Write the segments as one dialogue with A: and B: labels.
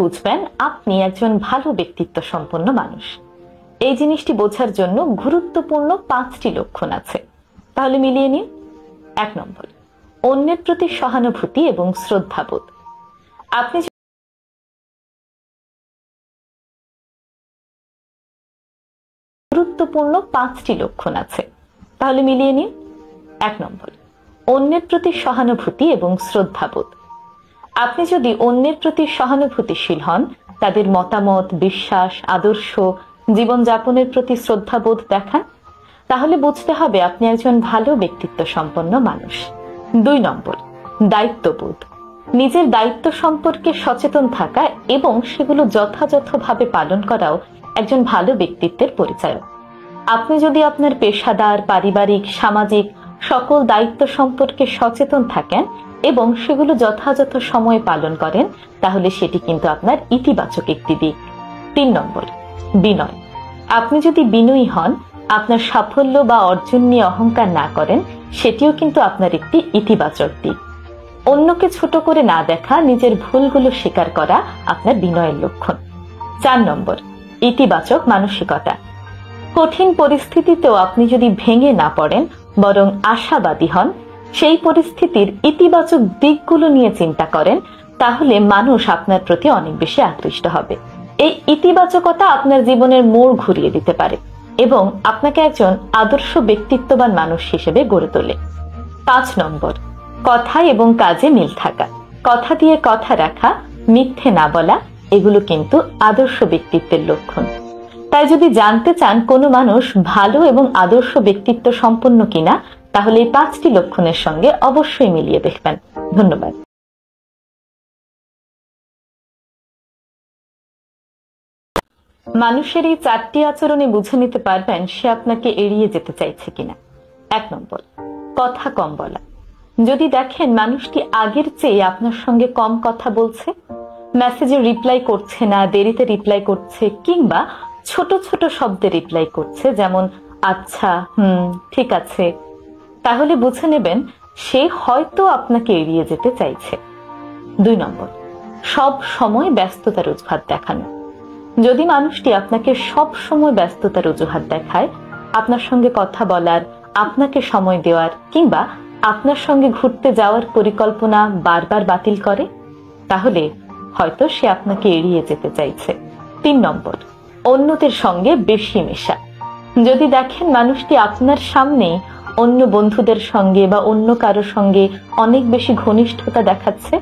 A: বুঝবেন আপনি একজন ভালো ব্যক্তিত্ব সম্পন্ন মানুষ। এই জিনিসটি বোঝার জন্য গুরুত্বপূর্ণ 5টি লক্ষণ আছে, তাহলে মিলিয়ে নিন। 1 নম্বর, অন্যের প্রতি সহানুভূতি এবং শ্রদ্ধাবোধ। আপনি গুরুত্বপূর্ণ 5টি লক্ষণ আছে, তাহলে মিলিয়ে নিন। 1 নম্বর, অন্যের প্রতি সহানুভূতি এবং শ্রদ্ধাবোধ। আপনি যদি অন্যের প্রতি সহানুভূতিশীল হন, তাদের মতামত, বিশ্বাস, আদর্শ, জীবনযাপনের প্রতি শ্রদ্ধাবোধ দেখান, তাহলে বুঝতে হবে আপনি একজন ভালো ব্যক্তিত্ব সম্পন্ন মানুষ। 2 নম্বর, দায়িত্ববোধ। নিজের দায়িত্ব সম্পর্কে সচেতন থাকা এবং সেগুলো যথাযথভাবে পালন করাও একজন ভালো ব্যক্তিত্বের পরিচয়। আপনি যদি আপনার পেশাদার, পারিবারিক, সামাজিক সকল দায়িত্ব সম্পর্কে সচেতন থাকেন এবং সেগুলো যথাযথ সময়ে পালন করেন, তাহলে সেটি কিন্তু আপনার ইতিবাচক একটি দিক। 3 নম্বর, বিনয়। আপনি যদি বিনয়ী হন, আপনার সাফল্য বা অর্জন নিয়ে অহংকার না করেন, সেটিও কিন্তু আপনার একটি ইতিবাচক দিক। অন্যকে ছোট করে না দেখা, নিজের ভুলগুলো স্বীকার করা আপনার বিনয়ের লক্ষণ। 4 নম্বর, ইতিবাচক মানসিকতা। কঠিন পরিস্থিতিতেও আপনি যদি ভেঙে না পড়েন, বরং আশাবাদী হন, সেই পরিস্থিতির ইতিবাচক দিকগুলো নিয়ে চিন্তা করেন, তাহলে মানুষ আপনার প্রতি অনেক বেশি আকৃষ্ট হবে। এই ইতিবাচকতা আপনার জীবনের মোড় ঘুরিয়ে দিতে পারে এবং আপনাকে একজন আদর্শ ব্যক্তিত্ববান মানুষ হিসেবে গড়ে তোলে। 5 নম্বর, কথা এবং কাজে মিল থাকা। কথা দিয়ে কথা রাখা, মিথ্যে না বলা, এগুলো কিন্তু আদর্শ ব্যক্তিত্বের লক্ষণ। তাই যদি জানতে চান কোনো মানুষ ভালো এবং আদর্শ ব্যক্তিত্ব সম্পন্ন কিনা, তাহলে এই 5টি লক্ষণের সঙ্গে অবশ্যই মিলিয়ে দেখবেন। ধন্যবাদ। মানুষের এই 4টি আচরণে বুঝে নিতে পারবেন সে আপনাকে এড়িয়ে যেতে চাইছে কিনা। 1 নম্বর, কথা কম বলা। যদি দেখেন মানুষটি আগের চেয়ে আপনার সঙ্গে কম কথা বলছে, মেসেজে রিপ্লাই করছে না, দেরিতে রিপ্লাই করছে, কিংবা ছোট ছোট শব্দে রিপ্লাই করছে, যেমন আচ্ছা, ঠিক আছে, তাহলে বুঝে নেবেন সে হয়তো আপনাকে এড়িয়ে যেতে চাইছে। 2 নম্বর, সব সময় ব্যস্ততার অজুহাত দেখানো। যদি মানুষটি আপনাকে সব সময় ব্যস্ততার অজুহাত দেখায়, আপনার সঙ্গে কথা বলার, আপনাকে সময় দেওয়ার কিংবা আপনার সঙ্গে ঘুরতে যাওয়ার পরিকল্পনা বারবার বাতিল করে, তাহলে হয়তো সে আপনাকে এড়িয়ে যেতে চাইছে। 3 নম্বর, অন্যদের সঙ্গে বেশি মেশা। যদি দেখেন মানুষটি আপনার সামনে অন্য বন্ধুদের সঙ্গে বা অন্য কারো সঙ্গে অনেক বেশি ঘনিষ্ঠতা দেখাচ্ছে,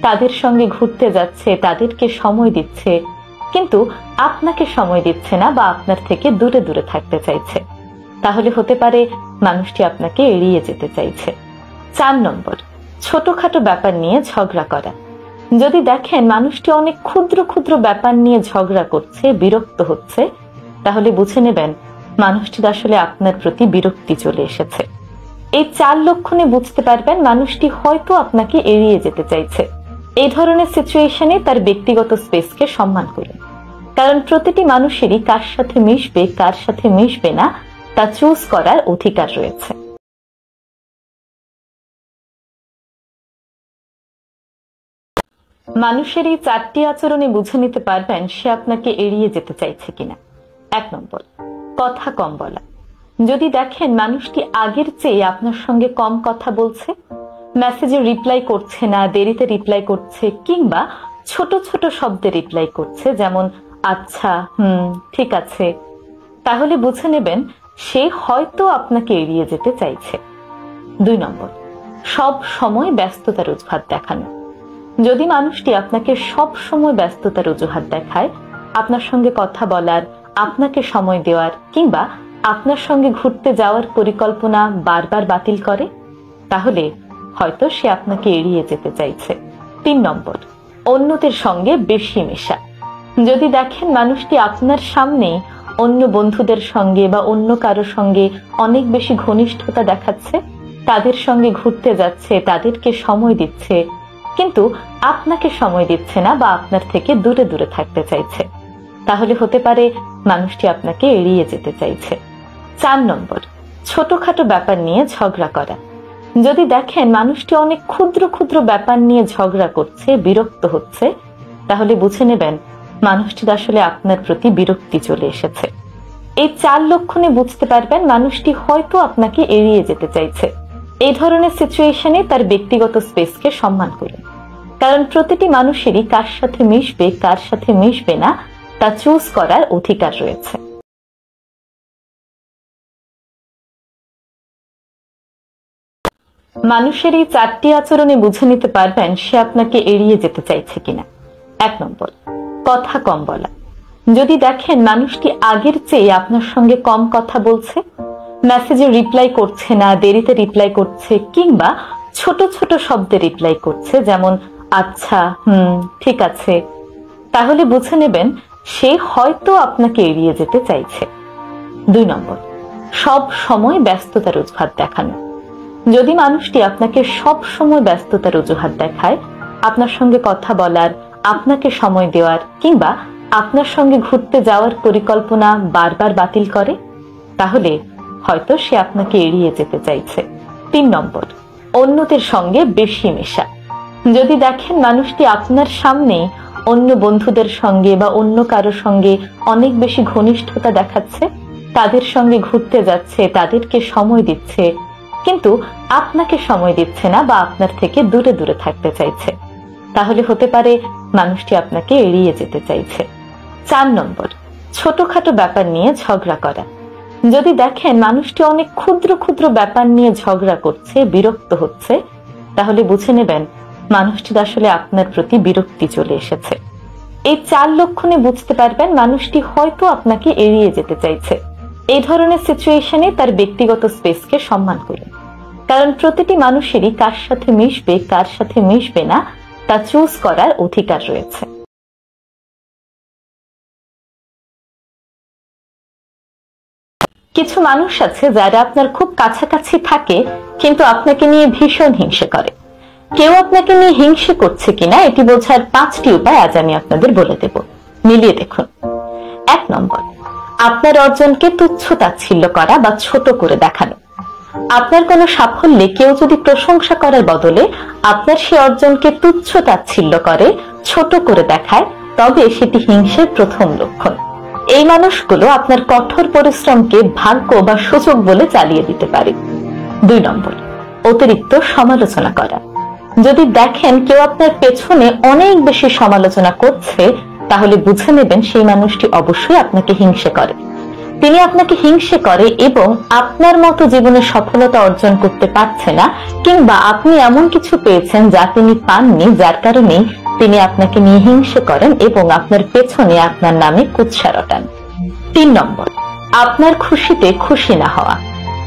A: তাদের সঙ্গে ঘুরতে যাচ্ছে, তাদেরকে সময় দিচ্ছে, কিন্তু আপনাকে সময় দিচ্ছে না বা আপনার থেকে দূরে দূরে থাকতে চাইছে, তাহলে হতে পারে মানুষটি আপনাকে এড়িয়ে যেতে চাইছে। 4 নম্বর, ছোটখাটো ব্যাপার নিয়ে ঝগড়া করা। যদি দেখেন মানুষটি অনেক ক্ষুদ্র ক্ষুদ্র ব্যাপার নিয়ে ঝগড়া করছে, বিরক্ত হচ্ছে, তাহলে বুঝে নেবেন মানুষটির আসলে আপনার প্রতি বিরক্তি চলে এসেছে। এই 4 লক্ষণে বুঝতে পারবেন মানুষটি হয়তো আপনাকে এড়িয়ে যেতে চাইছে। এই ধরনের সিচুয়েশনে তার ব্যক্তিগত স্পেসকে সম্মান করুন, কারণ প্রতিটি মানুষেরই কার সাথে মিশবে, কার সাথে মিশবে না, তা চুজ করার অধিকার রয়েছে। মানুষের এই 4টি আচরণে বুঝে নিতে পারবেন সে আপনাকে এড়িয়ে যেতে চাইছে কিনা। 1 নম্বর, কথা কম বলা। যদি দেখেন মানুষটি আগের চেয়ে আপনার সঙ্গে কম কথা বলছে, মেসেজে রিপ্লাই করছে না, দেরিতে রিপ্লাই করছে, কিংবা ছোট ছোট শব্দে রিপ্লাই করছে, যেমন আচ্ছা, ঠিক আছে, তাহলে বুঝে নেবেন সে হয়তো আপনাকে এড়িয়ে যেতে চাইছে। 2 নম্বর, সব সময় ব্যস্ততার অজুহাত দেখানো। যদি মানুষটি আপনাকে সব সময় ব্যস্ততার অজুহাত দেখায়, আপনার সঙ্গে কথা বলার, আপনাকে সময় দেওয়ার কিংবা আপনার সঙ্গে ঘুরতে যাওয়ার পরিকল্পনা বারবার বাতিল করে, তাহলে হয়তো সে আপনাকে এড়িয়ে যেতে চাইছে। 3 নম্বর, অন্যদের সঙ্গে বেশি মেশা। যদি দেখেন মানুষটি আপনার সামনে অন্য বন্ধুদের সঙ্গে বা অন্য কারো সঙ্গে অনেক বেশি ঘনিষ্ঠতা দেখাচ্ছে, তাদের সঙ্গে ঘুরতে যাচ্ছে, তাদেরকে সময় দিচ্ছে, কিন্তু আপনাকে সময় দিচ্ছে না বা আপনার থেকে দূরে দূরে থাকতে চাইছে, তাহলে হতে পারে মানুষটি আপনাকে এড়িয়ে যেতে চাইছে। 4 নম্বর, ছোটখাটো ব্যাপার নিয়ে ঝগড়া করা। যদি দেখেন মানুষটি অনেক ক্ষুদ্র ক্ষুদ্র ব্যাপার নিয়ে ঝগড়া করছে, বিরক্ত হচ্ছে, তাহলে বুঝে নেবেন মানুষটির আসলে আপনার প্রতি বিরক্তি চলে এসেছে। এই 4 লক্ষণে বুঝতে পারবেন মানুষটি হয়তো আপনাকে এড়িয়ে যেতে চাইছে। এই ধরনের সিচুয়েশনে তার ব্যক্তিগত স্পেসকে সম্মান করুন, কারণ প্রতিটি মানুষেরই কার সাথে মিশবে কার সাথে মিশবে না তা চুজ করার অধিকার রয়েছে। মানুষের এই 4টি আচরণে বুঝে নিতে পারবেন সে আপনাকে এড়িয়ে যেতে চাইছে কিনা। 1 নম্বর, কথা কম বলা। যদি দেখেন মানুষটি আগের চেয়ে আপনার সঙ্গে কম কথা বলছে, মেসেজে রিপ্লাই করছে না, দেরিতে রিপ্লাই করছে, কিংবা ছোট ছোট শব্দে রিপ্লাই করছে, যেমন আচ্ছা, ঠিক আছে, তাহলে বুঝে নেবেন সে হয়তো আপনাকে এড়িয়ে যেতে চাইছে। 2 নম্বর, সব সময় ব্যস্ততার অজুহাত দেখানো। যদি মানুষটি আপনাকে সব সময় ব্যস্ততার অজুহাত দেখায়, আপনার সঙ্গে কথা বলার, আপনাকে সময় দেওয়ার কিংবা আপনার সঙ্গে ঘুরতে যাওয়ার পরিকল্পনা বারবার বাতিল করে, তাহলে হয়তো সে আপনাকে এড়িয়ে যেতে চাইছে। 3 নম্বর, অন্যদের সঙ্গে বেশি মেশা। যদি দেখেন মানুষটি আপনার সামনে অন্য বন্ধুদের সঙ্গে বা অন্য কারো সঙ্গে অনেক বেশি ঘনিষ্ঠতা দেখাচ্ছে, তাদের সঙ্গে ঘুরতে যাচ্ছে, তাদেরকে সময় দিচ্ছে, কিন্তু আপনাকে সময় দিচ্ছে না বা আপনার থেকে দূরে দূরে থাকতে চাইছে, তাহলে হতে পারে মানুষটি আপনাকে এড়িয়ে যেতে চাইছে। 4 নম্বর, ছোটখাটো ব্যাপার নিয়ে ঝগড়া করা। যদি দেখেন মানুষটি অনেক ক্ষুদ্র ক্ষুদ্র ব্যাপার নিয়ে ঝগড়া করছে, বিরক্ত হচ্ছে, তাহলে বুঝে নেবেন মানুষটির আসলে আপনার প্রতি বিরক্তি চলে এসেছে। এই 4 লক্ষণে বুঝতে পারবেন মানুষটি হয়তো আপনাকে এড়িয়ে যেতে চাইছে। এই ধরনের সিচুয়েশনে তার ব্যক্তিগত স্পেসকে সম্মান করুন, কারণ প্রতিটি মানুষেরই কার সাথে মিশবে কার সাথে মিশবে না তা চুজ করার অধিকার রয়েছে। কিছু মানুষ আছে যারা আপনার খুব কাছাকাছি থাকে কিন্তু আপনাকে নিয়ে ভীষণ হিংসে করে। কেউ আপনাকে নিয়ে হিংসে করছে কিনা এটি বোঝার 5টি উপায় আজ আমি আপনাদের বলে দেব, মিলিয়ে দেখুন। 1 নম্বর, আপনার অর্জনকে তুচ্ছ তাচ্ছিল্য করা বা ছোট করে দেখানো। আপনার কোনো সাফল্যে কেউ যদি প্রশংসা করার বদলে আপনার সেই অর্জনকে তুচ্ছ তাচ্ছিল্য করে, ছোট করে দেখায়, তবে সেটি হিংসের প্রথম লক্ষণ। এই মানুষগুলো আপনার কঠোর পরিশ্রমকে ভাগ্য বা সুযোগ বলে চালিয়ে দিতে পারে। 2 নম্বর, অতিরিক্ত সমালোচনা করা। যদি দেখেন কেউ আপনার পেছনে অনেক বেশি সমালোচনা করছে, তাহলে বুঝে নেবেন সেই মানুষটি অবশ্যই আপনাকে হিংসে করে। তিনি আপনাকে হিংসে করে এবং আপনার মতো জীবনে সফলতা অর্জন করতে পারছে না, কিংবা আপনি এমন কিছু পেয়েছেন যা তিনি পাননি, যার কারণে তিনি আপনাকে নিয়ে হিংসে করেন এবং আপনার পেছনে আপনার নামে কুৎসা রটান। 3 নম্বর, আপনার খুশিতে খুশি না হওয়া।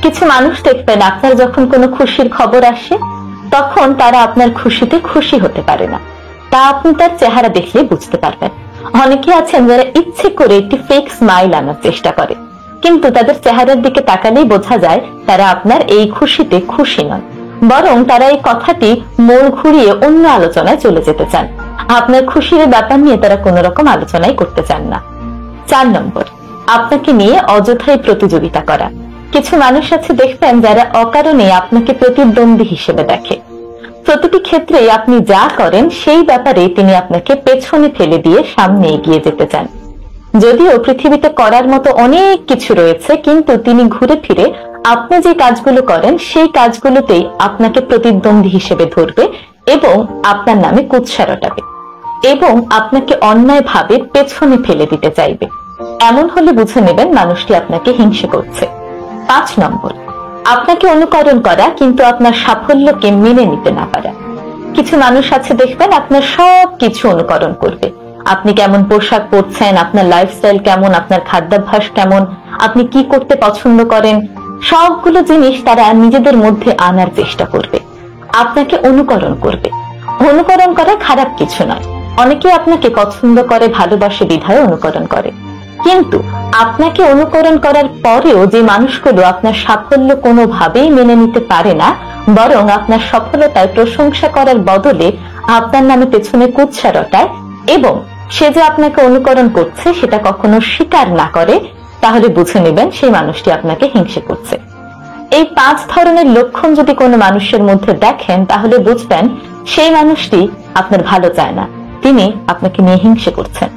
A: কিছু মানুষ দেখবেন আপনার যখন কোনো খুশির খবর আসে তখন তারা আপনার খুশিতে খুশি হতে পারে না, তা আপনি তার চেহারা দেখলে বুঝতে পারবেন। অনেকে আছেন যারা ইচ্ছে করে একটি ফেক স্মাইল আনার চেষ্টা করে, কিন্তু তাদের চেহারার দিকে তাকালেই বোঝা যায় তারা আপনার এই খুশিতে খুশি নন, বরং তারা এই কথাটি মোড় ঘুরিয়ে অন্য আলোচনায় চলে যেতে চান। আপনার খুশির ব্যাপার নিয়ে তারা কোন রকম আলোচনাই করতে চান না। 4 নম্বর, আপনাকে নিয়ে অযথাই প্রতিযোগিতা করা। কিছু মানুষ আছে দেখবেন যারা অকারণে আপনাকে প্রতিদ্বন্দ্বী হিসেবে দেখে। প্রতিটি ক্ষেত্রে আপনি যা করেন সেই ব্যাপারে তিনি আপনাকে পেছনে ফেলে দিয়ে সামনে এগিয়ে যেতে চান। যদিও পৃথিবীতে করার মতো অনেক কিছু রয়েছে, কিন্তু তিনি ঘুরে ফিরে আপনি যে কাজগুলো করেন সেই কাজগুলোতেই আপনাকে প্রতিদ্বন্দ্বী হিসেবে ধরবে এবং আপনার নামে কুৎসা রটাবে এবং আপনাকে অন্যায়ভাবে পেছনে ফেলে দিতে চাইবে। এমন হলে বুঝে নেবেন মানুষটি আপনাকে হিংসে করছে। 5 নম্বর, আপনাকে অনুকরণ করা কিন্তু আপনার সাফল্যকে মেনে নিতে না পারা। কিছু মানুষ আছে দেখবেন আপনার সব কিছু অনুকরণ করবে। আপনি কেমন পোশাক পরছেন, আপনার লাইফস্টাইল কেমন, আপনার খাদ্যাভ্যাস কেমন, আপনি কি করতে পছন্দ করেন, সবগুলো জিনিস তারা নিজেদের মধ্যে আনার চেষ্টা করবে, আপনাকে অনুকরণ করবে। অনুকরণ করা খারাপ কিছু নয়। অনেকে আপনাকে পছন্দ করে, ভালোবাসে বিধায় অনুকরণ করে, কিন্তু আপনাকে অনুকরণ করার পরেও যে মানুষগুলো আপনার সাফল্য কোনোভাবেই মেনে নিতে পারে না, বরং আপনার সফলতায় প্রশংসা করার বদলে আপনার নামে পেছনে কুৎসা রটায় এবং সে যে আপনাকে অনুকরণ করছে সেটা কখনো স্বীকার না করে, তাহলে বুঝে নেবেন সেই মানুষটি আপনাকে হিংসে করছে। এই 5 ধরনের লক্ষণ যদি কোনো মানুষের মধ্যে দেখেন তাহলে বুঝবেন সেই মানুষটি আপনার ভালো চায় না, তিনি আপনাকে নিয়ে হিংসে করছেন।